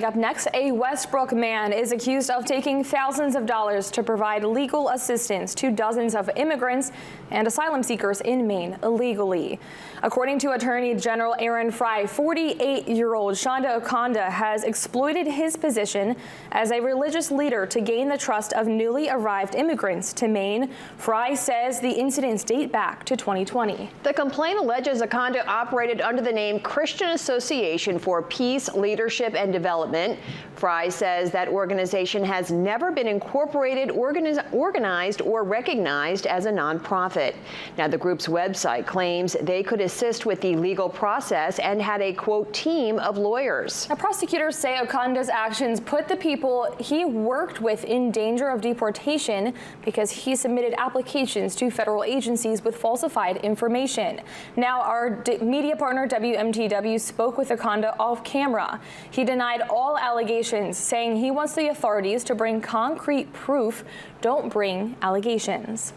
Up next, a Westbrook man is accused of taking thousands of dollars to provide legal assistance to dozens of immigrants and asylum seekers in Maine illegally. According to Attorney General Aaron Fry, 48-year-old Shonda Okonda has exploited his position as a religious leader to gain the trust of newly arrived immigrants to Maine. Fry says the incidents date back to 2020. The complaint alleges Okonda operated under the name Christian Association for Peace, Leadership, and Development. Fry says that organization has never been incorporated, organized, or recognized as a nonprofit. Now, the group's website claims they could assist with the legal process and had a, quote, team of lawyers. Now, prosecutors say Okonda's actions put the people he worked with in danger of deportation because he submitted applications to federal agencies with falsified information. Now, our media partner WMTW spoke with Okonda off camera. He denied all allegations, saying he wants the authorities to bring concrete proof. Don't bring allegations.